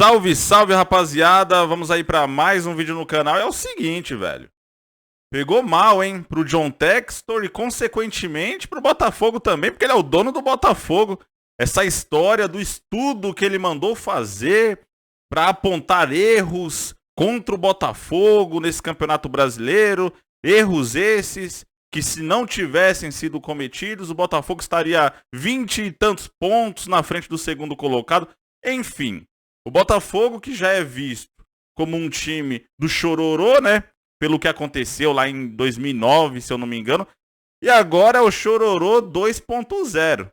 Salve, salve, rapaziada. Vamos aí pra mais um vídeo no canal. É o seguinte, velho. Pegou mal, hein? Pro John Textor e, consequentemente, pro Botafogo também, porque ele é o dono do Botafogo. Essa história do estudo que ele mandou fazer pra apontar erros contra o Botafogo nesse Campeonato Brasileiro. Erros esses que, se não tivessem sido cometidos, o Botafogo estaria 20 e tantos pontos na frente do segundo colocado. Enfim, o Botafogo, que já é visto como um time do chororô, né? Pelo que aconteceu lá em 2009, se eu não me engano. E agora é o chororô 2.0.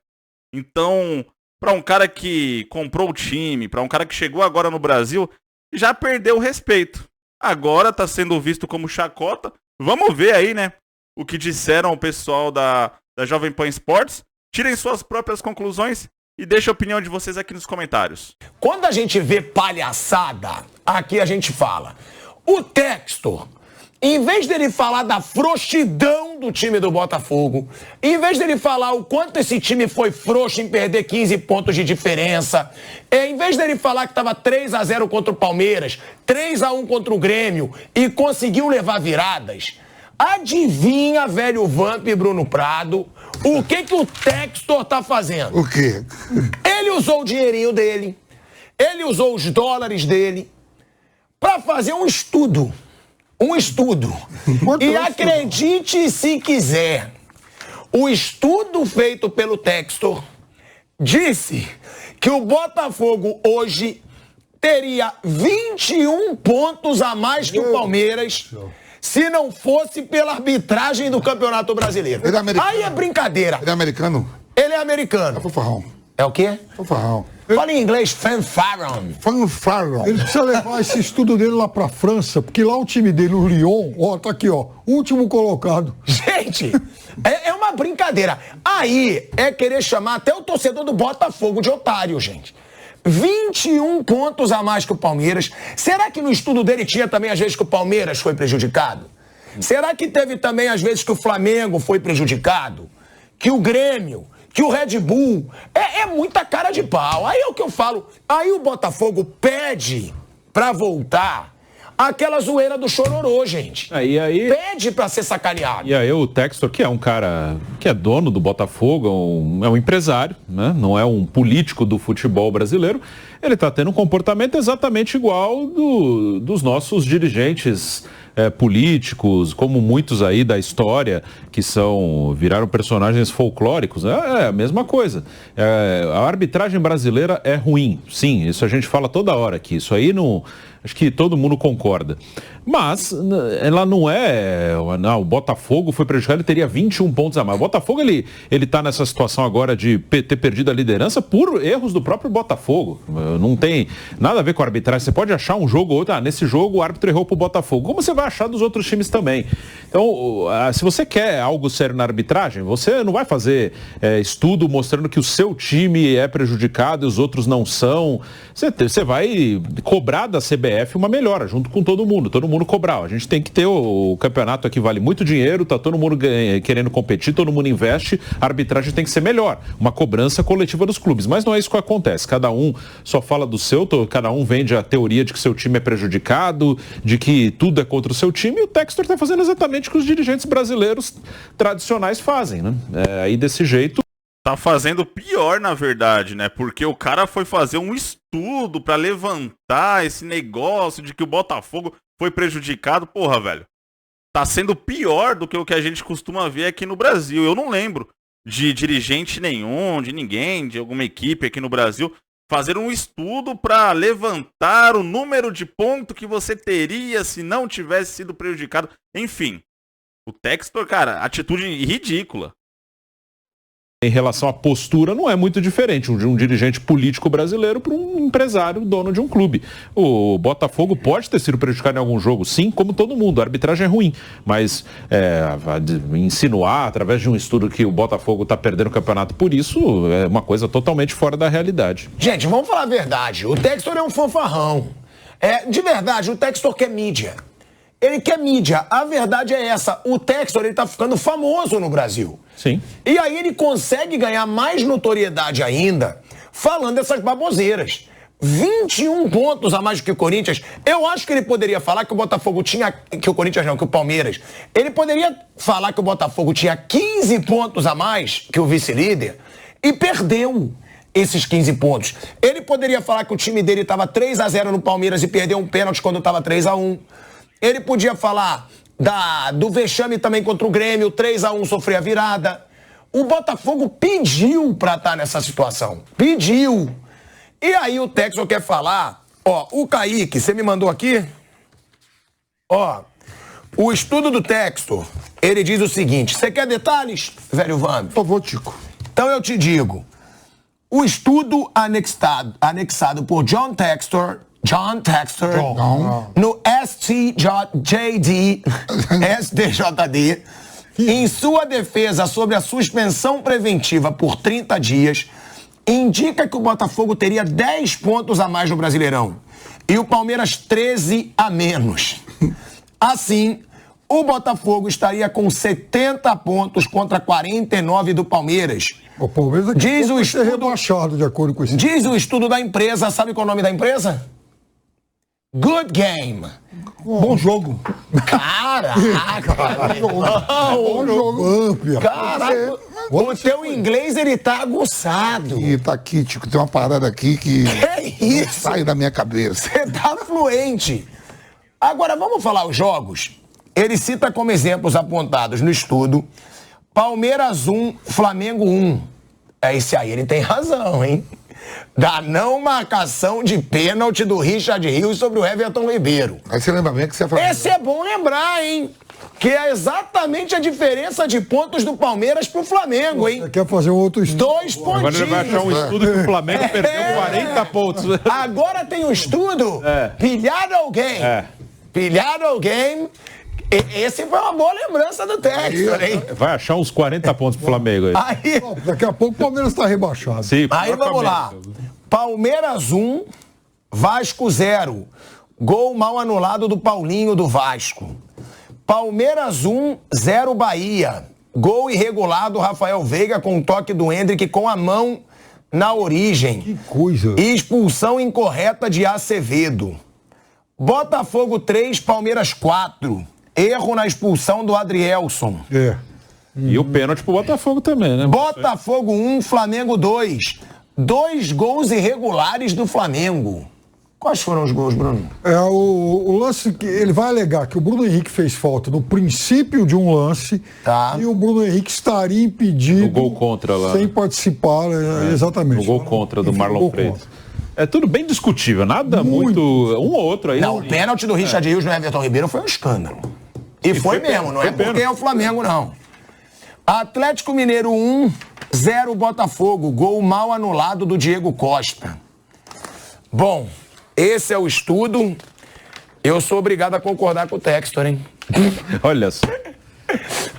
Então, para um cara que comprou o time, para um cara que chegou agora no Brasil, já perdeu o respeito. Agora está sendo visto como chacota. Vamos ver aí, né? O que disseram o pessoal da Jovem Pan Sports. Tirem suas próprias conclusões e deixem a opinião de vocês aqui nos comentários. Quando a gente vê palhaçada, aqui a gente fala. O Textor, em vez dele falar da frouxidão do time do Botafogo, em vez dele falar o quanto esse time foi frouxo em perder 15 pontos de diferença, em vez dele falar que estava 3-0 contra o Palmeiras, 3-1 contra o Grêmio e conseguiu levar viradas, adivinha, velho Vamp e Bruno Prado, o que o Textor tá fazendo? O quê? Ele usou o dinheirinho dele, ele usou os dólares dele para fazer um estudo. Um estudo. E acredite se quiser, o estudo feito pelo Textor disse que o Botafogo hoje teria 21 pontos a mais que o Palmeiras se não fosse pela arbitragem do Campeonato Brasileiro. Ele é americano. Aí é brincadeira. Ele é americano? Ele é americano. É fanfarrão. É o quê? Fanfarrão. Fala em inglês, fanfarron. Fanfarron. Ele precisa levar esse estudo dele lá pra França, porque lá o time dele, o Lyon, ó, tá aqui, ó, último colocado. Gente, é uma brincadeira. Aí é querer chamar até o torcedor do Botafogo de otário, gente. 21 pontos a mais que o Palmeiras. Será que no estudo dele tinha também as vezes que o Palmeiras foi prejudicado? Será que teve também as vezes que o Flamengo foi prejudicado? Que o Grêmio? Que o Red Bull? É muita cara de pau. Aí é o que eu falo. Aí o Botafogo pede pra voltar aquela zoeira do chororô, gente. Aí pede pra ser sacaneado. E aí o Textor, que é um cara que é dono do Botafogo, é um empresário, né? Não é um político do futebol brasileiro, ele tá tendo um comportamento exatamente igual dos nossos dirigentes políticos, como muitos aí da história que viraram personagens folclóricos. É a mesma coisa. A arbitragem brasileira é ruim, sim, isso a gente fala toda hora aqui, isso aí não... Acho que todo mundo concorda. Mas ela não é... Não, o Botafogo foi prejudicado, ele teria 21 pontos a mais. O Botafogo, ele tá nessa situação agora de ter perdido a liderança por erros do próprio Botafogo. Não tem nada a ver com a arbitragem. Você pode achar um jogo ou outro, nesse jogo o árbitro errou pro Botafogo. Como você vai achar dos outros times também? Então, se você quer algo sério na arbitragem, você não vai fazer estudo mostrando que o seu time é prejudicado e os outros não são. Você vai cobrar da CBF uma melhora, junto com todo mundo cobrar. A gente tem que ter o campeonato aqui, vale muito dinheiro, tá todo mundo querendo competir, todo mundo investe, a arbitragem tem que ser melhor, uma cobrança coletiva dos clubes, mas não é isso que acontece, cada um só fala do seu, cada um vende a teoria de que seu time é prejudicado, de que tudo é contra o seu time, e o Textor tá fazendo exatamente o que os dirigentes brasileiros tradicionais fazem, né? Aí desse jeito tá fazendo pior, na verdade, né? Porque o cara foi fazer um estudo pra levantar esse negócio de que o Botafogo foi prejudicado. Porra, velho. Tá sendo pior do que o que a gente costuma ver aqui no Brasil. Eu não lembro de dirigente nenhum, de ninguém, de alguma equipe aqui no Brasil, fazer um estudo pra levantar o número de ponto que você teria se não tivesse sido prejudicado. Enfim, o Textor, cara, atitude ridícula. Em relação à postura, não é muito diferente de um dirigente político brasileiro para um empresário dono de um clube. O Botafogo pode ter sido prejudicado em algum jogo, sim, como todo mundo. A arbitragem é ruim, mas insinuar através de um estudo que o Botafogo está perdendo o campeonato por isso é uma coisa totalmente fora da realidade. Gente, vamos falar a verdade. O Textor é um fanfarrão. De verdade, o Textor quer mídia. Ele quer mídia. A verdade é essa. O Textor, ele tá ficando famoso no Brasil. Sim. E aí ele consegue ganhar mais notoriedade ainda falando essas baboseiras. 21 pontos a mais do que o Corinthians. Eu acho que ele poderia falar que o Botafogo tinha... Que o Corinthians não, que o Palmeiras. Ele poderia falar que o Botafogo tinha 15 pontos a mais que o vice-líder e perdeu esses 15 pontos. Ele poderia falar que o time dele estava 3-0 no Palmeiras e perdeu um pênalti quando estava 3-1. Ele podia falar do vexame também contra o Grêmio, 3-1 sofreu a virada. O Botafogo pediu pra estar nessa situação. Pediu. E aí o Textor quer falar, ó, o Kaique, você me mandou aqui? Ó, o estudo do Textor, ele diz o seguinte, você quer detalhes, velho Vambi? Por favor, Tico. Então eu te digo, o estudo anexado por John Textor, no STJD, em sua defesa sobre a suspensão preventiva por 30 dias, indica que o Botafogo teria 10 pontos a mais no Brasileirão e o Palmeiras 13 a menos. Assim, o Botafogo estaria com 70 pontos contra 49 do Palmeiras. O Palmeiras diz o estudo rebaixado de acordo com esse. Diz o estudo da empresa, sabe qual é o nome da empresa? Good Game. Bom jogo. Caraca! Bom jogo. Amplia. Caraca! O teu inglês, ele tá aguçado. E tá aqui, Tico, tem uma parada aqui que isso? sai da minha cabeça. Você tá fluente. Agora, vamos falar os jogos? Ele cita como exemplos apontados no estudo Palmeiras 1, Flamengo 1. É esse aí, ele tem razão, hein? Da não marcação de pênalti do Richard Rios sobre o Everton Ribeiro. Aí você lembra bem que você é Flamengo. Esse é bom lembrar, hein? Que é exatamente a diferença de pontos do Palmeiras pro Flamengo, hein? Você quer fazer um outro estudo? 2 pontinhos. Agora ele vai achar um estudo que o Flamengo perdeu 40 pontos. Agora tem um estudo. Pilhado ao game. Pilhado ao game. Esse foi uma boa lembrança do Textor, hein? Vai achar uns 40 pontos pro Flamengo aí. Aí, Daqui a pouco o Palmeiras está rebaixado. Sim, aí vamos lá. Palmeiras 1, Vasco 0. Gol mal anulado do Paulinho do Vasco. Palmeiras 1, 0 Bahia. Gol irregular do Rafael Veiga com toque do Hendrick com a mão na origem. Que coisa. E expulsão incorreta de Acevedo. Botafogo 3, Palmeiras 4. Erro na expulsão do Adrielson. E o pênalti pro Botafogo também, né? Botafogo 1, Flamengo 2. 2 gols irregulares do Flamengo. Quais foram os gols, Bruno? O lance que ele vai alegar que o Bruno Henrique fez falta no princípio de um lance e o Bruno Henrique estaria impedido o gol contra lá, sem participar, exatamente. O gol contra do Marlon Freitas. É tudo bem discutível, nada muito um ou outro aí. Não, o pênalti do Richard Rios no Everton Ribeiro foi um escândalo. E foi mesmo, não é porque é o Flamengo, não. Atlético Mineiro 1, 0 Botafogo. Gol mal anulado do Diego Costa. Bom, esse é o estudo. Eu sou obrigado a concordar com o Textor, hein? Olha só.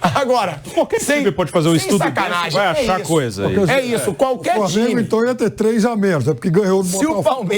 Agora, qualquer time pode fazer um estudo sacanagem, desse, vai achar coisa aí. É isso, qualquer time. O Flamengo então ia ter 3 a menos, é porque ganhou no Botafogo.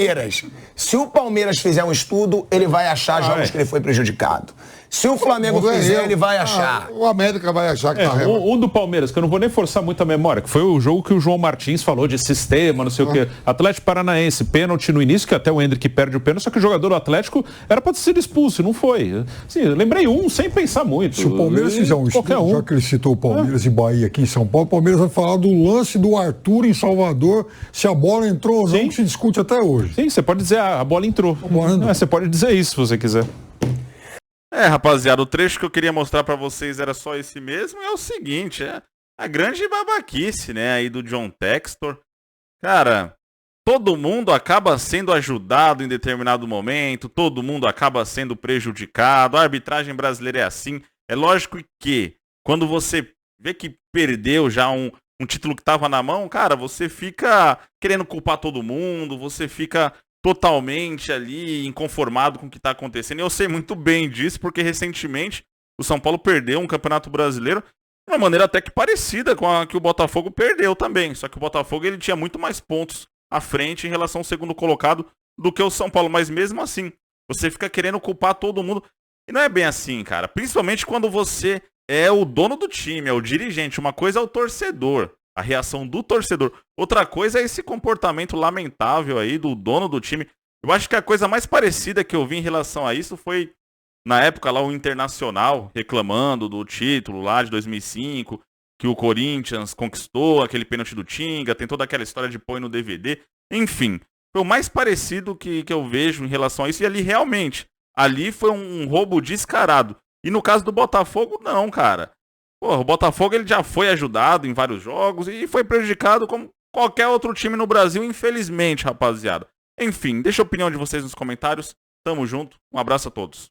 Se o Palmeiras fizer um estudo, ele vai achar jogos que ele foi prejudicado. Se o Flamengo fizer, ele vai achar. O América vai achar que tá um do Palmeiras, que eu não vou nem forçar muito a memória, que foi o jogo que o João Martins falou de sistema, não sei o quê. Atlético Paranaense, pênalti no início, que até o Hendrick perde o pênalti, só que o jogador do Atlético era pra ter sido expulso, não foi. Assim, lembrei sem pensar muito. Se o Palmeiras fizer um estudo, já que ele citou o Palmeiras e Bahia aqui em São Paulo, o Palmeiras vai falar do lance do Arthur em Salvador, se a bola entrou ou não, que se discute até hoje. Sim, você pode dizer, a bola entrou. Você pode dizer isso se você quiser. Rapaziada, o trecho que eu queria mostrar pra vocês era só esse mesmo. É o seguinte, a grande babaquice, né, aí do John Textor. Cara, todo mundo acaba sendo ajudado em determinado momento, todo mundo acaba sendo prejudicado. A arbitragem brasileira é assim. É lógico que quando você vê que perdeu já um título que tava na mão, cara, você fica querendo culpar todo mundo, você fica totalmente ali inconformado com o que está acontecendo. E eu sei muito bem disso, porque recentemente o São Paulo perdeu um Campeonato Brasileiro de uma maneira até que parecida com a que o Botafogo perdeu também. Só que o Botafogo ele tinha muito mais pontos à frente em relação ao segundo colocado do que o São Paulo. Mas mesmo assim, você fica querendo culpar todo mundo. E não é bem assim, cara. Principalmente quando você é o dono do time, é o dirigente. Uma coisa é o torcedor. a reação do torcedor. Outra coisa é esse comportamento lamentável aí do dono do time. Eu acho que a coisa mais parecida que eu vi em relação a isso foi, na época lá, o Internacional reclamando do título lá de 2005, que o Corinthians conquistou, aquele pênalti do Tinga, tem toda aquela história de põe no DVD. Enfim, foi o mais parecido que eu vejo em relação a isso. E ali realmente, ali foi um roubo descarado. E no caso do Botafogo, não, cara. Pô, o Botafogo ele já foi ajudado em vários jogos e foi prejudicado como qualquer outro time no Brasil, infelizmente, rapaziada. Enfim, deixa a opinião de vocês nos comentários. Tamo junto. Um abraço a todos.